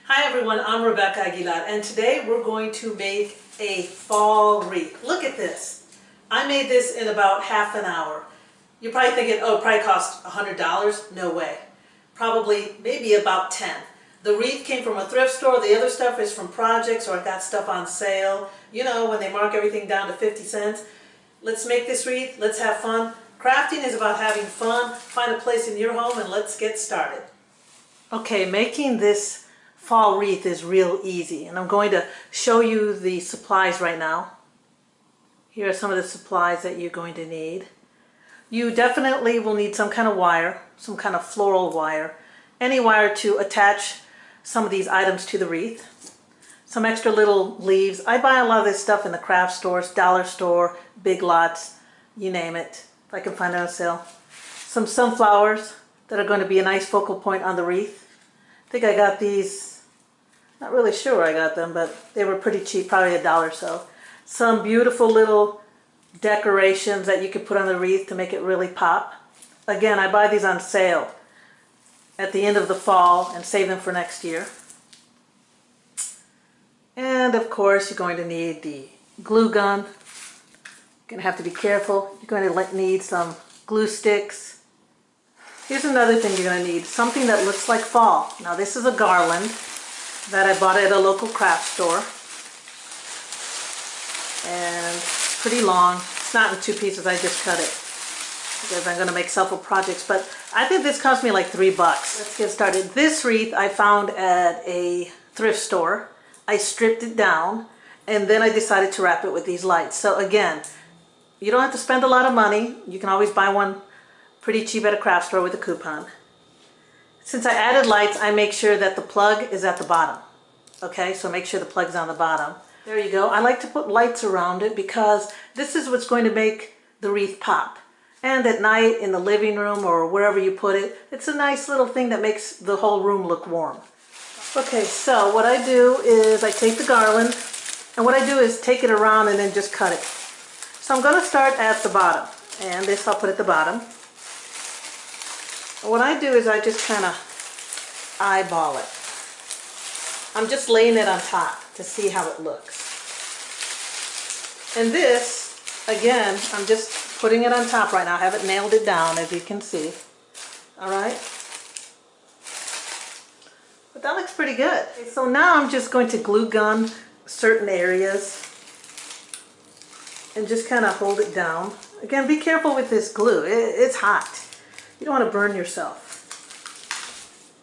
Hi everyone, I'm Rebecca Aguilar, and today we're going to make a fall wreath. Look at this. I made this in about half an hour. You're probably thinking, oh, it probably cost $100. No way. Probably, maybe about 10. The wreath came from a thrift store. The other stuff is from projects, or I got stuff on sale. You know, when they mark everything down to 50 cents. Let's make this wreath. Let's have fun. Crafting is about having fun. Find a place in your home and let's get started. Okay, making this fall wreath is real easy, and I'm going to show you the supplies right now. Here are some of the supplies that you're going to need. You definitely will need some kind of wire, some kind of floral wire, any wire to attach some of these items to the wreath. Some extra little leaves. I buy a lot of this stuff in the craft stores, dollar store, Big Lots, you name it, if I can find it on sale. Some sunflowers that are going to be a nice focal point on the wreath. I think I got these, not really sure where I got them, but they were pretty cheap, probably $1 or so. Some beautiful little decorations that you could put on the wreath to make it really pop. Again, I buy these on sale at the end of the fall and save them for next year. And of course, you're going to need the glue gun. You're going to have to be careful. You're going to need some glue sticks. Here's another thing you're going to need, something that looks like fall. Now this is a garland that I bought at a local craft store. And pretty long. It's not in 2 pieces, I just cut it because I'm going to make several projects. But I think this cost me like $3. Let's get started. This wreath I found at a thrift store. I stripped it down and then I decided to wrap it with these lights. So again, you don't have to spend a lot of money. You can always buy one pretty cheap at a craft store with a coupon. Since I added lights, I make sure that the plug is at the bottom. Okay, so make sure the plug's on the bottom. There you go. I like to put lights around it because this is what's going to make the wreath pop. And at night in the living room or wherever you put it, it's a nice little thing that makes the whole room look warm. Okay, so what I do is I take the garland, and what I do is take it around and then just cut it. So I'm going to start at the bottom, and this I'll put at the bottom. What I do is I just kind of eyeball it. I'm just laying it on top to see how it looks. And this, again, I'm just putting it on top right now. I haven't nailed it down, as you can see. All right? But that looks pretty good. Okay, so now I'm just going to glue gun certain areas and just kind of hold it down. Again, be careful with this glue. It's hot. You don't want to burn yourself.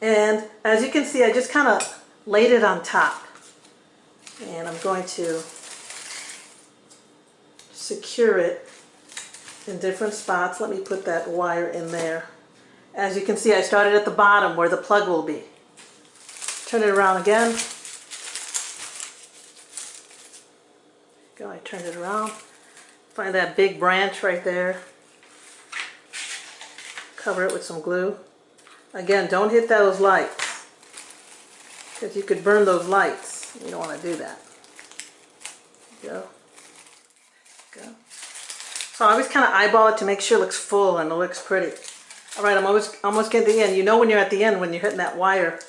And as you can see, I just kind of laid it on top. And I'm going to secure it in different spots. Let me put that wire in there. As you can see, I started at the bottom where the plug will be. Turn it around again. Go, I turned it around. Find that big branch right there. Cover it with some glue. Again, don't hit those lights because you could burn those lights. You don't want to do that. Go. Go. So I always kind of eyeball it to make sure it looks full and it looks pretty. All right, I'm almost getting to the end. You know when you're at the end when you're hitting that wire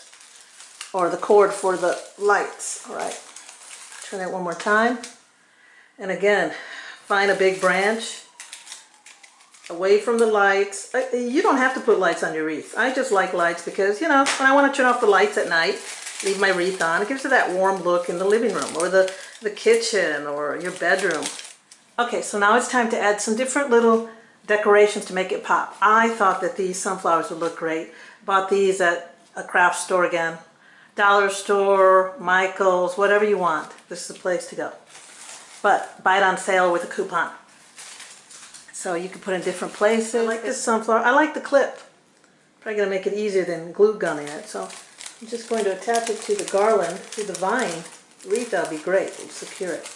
or the cord for the lights. All right. Turn it one more time. And again, find a big branch. Away from the lights. You don't have to put lights on your wreath. I just like lights because, you know, when I want to turn off the lights at night, leave my wreath on, it gives it that warm look in the living room or the kitchen or your bedroom. Okay, so now it's time to add some different little decorations to make it pop. I thought that these sunflowers would look great. Bought these at a craft store again. Dollar store, Michael's, whatever you want. This is the place to go. But buy it on sale with a coupon. So you can put in different places. I like this sunflower. I like the clip. Probably going to make it easier than glue gunning it. So I'm just going to attach it to the garland, to the vine. Wreath, that'll be great. We'll secure it.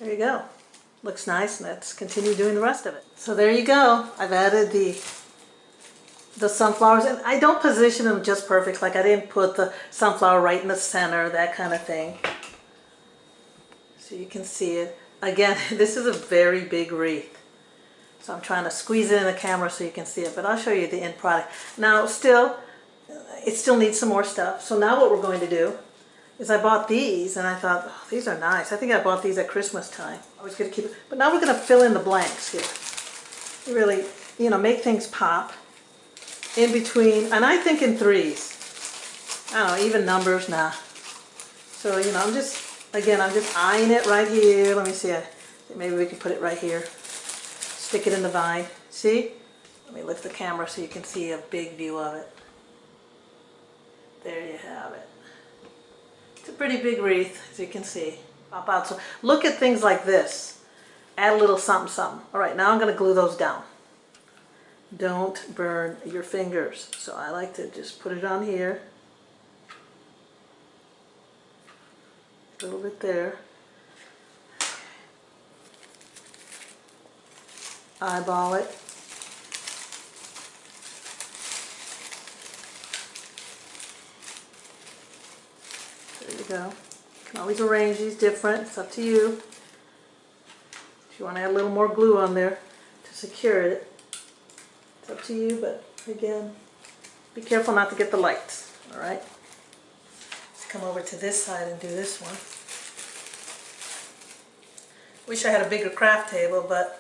There you go. Looks nice. Let's continue doing the rest of it. So there you go. I've added the sunflowers, and I don't position them just perfect. Like I didn't put the sunflower right in the center, that kind of thing. So you can see it. Again, this is a very big wreath. So I'm trying to squeeze it in the camera so you can see it, but I'll show you the end product. Now still, it still needs some more stuff. So now what we're going to do is I bought these and I thought, oh, these are nice. I think I bought these at Christmas time. I was going to keep it. But now we're going to fill in the blanks here. Really, make things pop in between. And I think in threes. I don't know, even numbers, nah. So, I'm just eyeing it right here. Let me see. Maybe we can put it right here. Stick it in the vine. See? Let me lift the camera so you can see a big view of it. There you have it. It's a pretty big wreath, as you can see. Pop out. So look at things like this. Add a little something, something. All right, now I'm going to glue those down. Don't burn your fingers. So I like to just put it on here. A little bit there. Eyeball it. There you go. You can always arrange these different. It's up to you. If you want to add a little more glue on there to secure it, it's up to you, but again, be careful not to get the lights, all right? Let's come over to this side and do this one. Wish I had a bigger craft table, but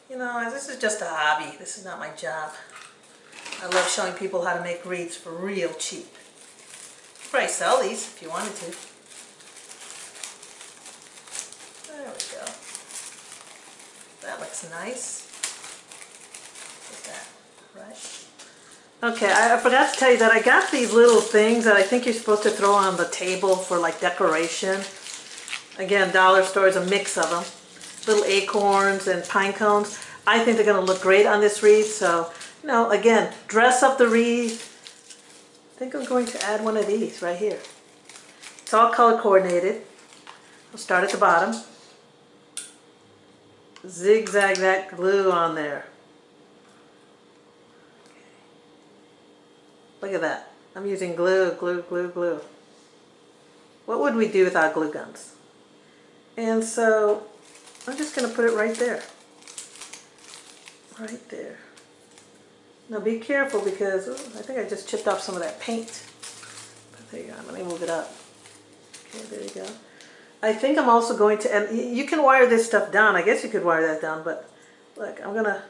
this is just a hobby. This is not my job. I love showing people how to make wreaths for real cheap. You could probably sell these if you wanted to. There we go. That looks nice. Like that, right? Okay, I forgot to tell you that I got these little things that I think you're supposed to throw on the table for like decoration. Again, dollar store is a mix of them. Little acorns and pine cones. I think they're going to look great on this wreath. So, again, dress up the wreath. I think I'm going to add one of these right here. It's all color coordinated. I'll start at the bottom. Zigzag that glue on there. Look at that. I'm using glue, glue, glue, glue. What would we do without glue guns? And so I'm just going to put it right there. Right there. Now be careful because I think I just chipped off some of that paint. But there you go. Let me move it up. Okay, there you go. I think I'm also going to, and you can wire this stuff down. I guess you could wire that down, but look, I'm going to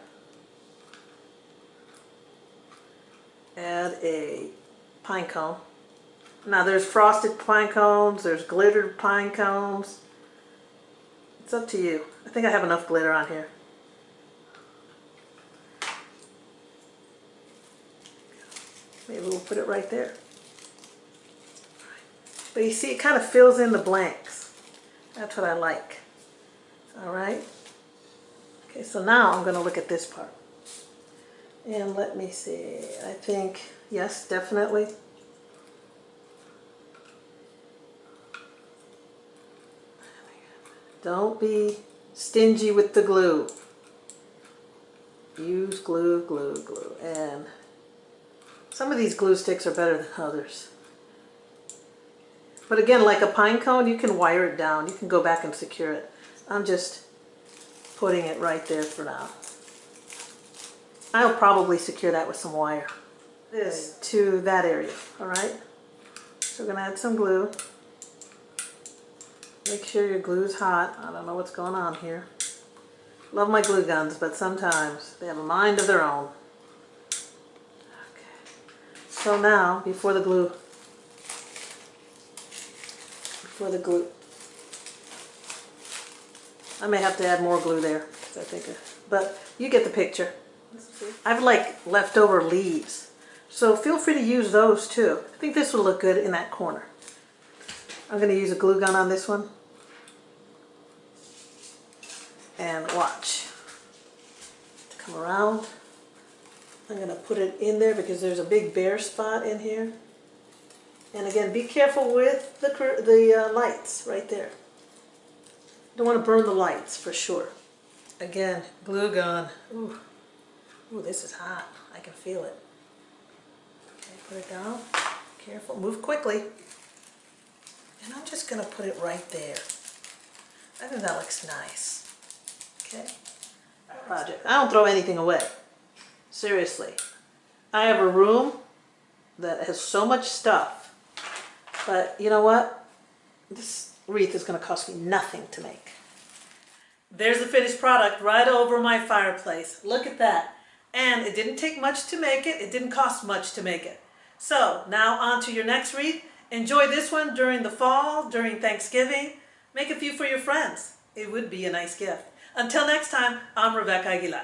add a pine cone. Now there's frosted pine cones, there's glittered pine cones. It's up to you. I think I have enough glitter on here. Maybe we'll put it right there. But you see, it kind of fills in the blanks. That's what I like. All right. Okay, so now I'm going to look at this part. And let me see. I think, yes, definitely. Don't be stingy with the glue. Use glue, glue, glue. And some of these glue sticks are better than others. But again, like a pine cone, you can wire it down. You can go back and secure it. I'm just putting it right there for now. I'll probably secure that with some wire. This to that area, all right? So we're gonna add some glue. Make sure your glue's hot. I don't know what's going on here. Love my glue guns, but sometimes they have a mind of their own. Okay. So now, before the glue, I may have to add more glue there, I think, but you get the picture. I've like leftover leaves, so feel free to use those too. I think this will look good in that corner. I'm going to use a glue gun on this one. And watch. Come around. I'm going to put it in there because there's a big bare spot in here. And again, be careful with the lights right there. Don't want to burn the lights for sure. Again, glue gun. Ooh, ooh, this is hot. I can feel it. Okay, put it down. Careful. Move quickly. And I'm just going to put it right there. I think that looks nice. Okay. Project. I don't throw anything away. Seriously. I have a room that has so much stuff. But you know what? This wreath is going to cost me nothing to make. There's the finished product right over my fireplace. Look at that. And it didn't take much to make it. It didn't cost much to make it. So now on to your next wreath. Enjoy this one during the fall, during Thanksgiving. Make a few for your friends. It would be a nice gift. Until next time, I'm Rebecca Aguilar.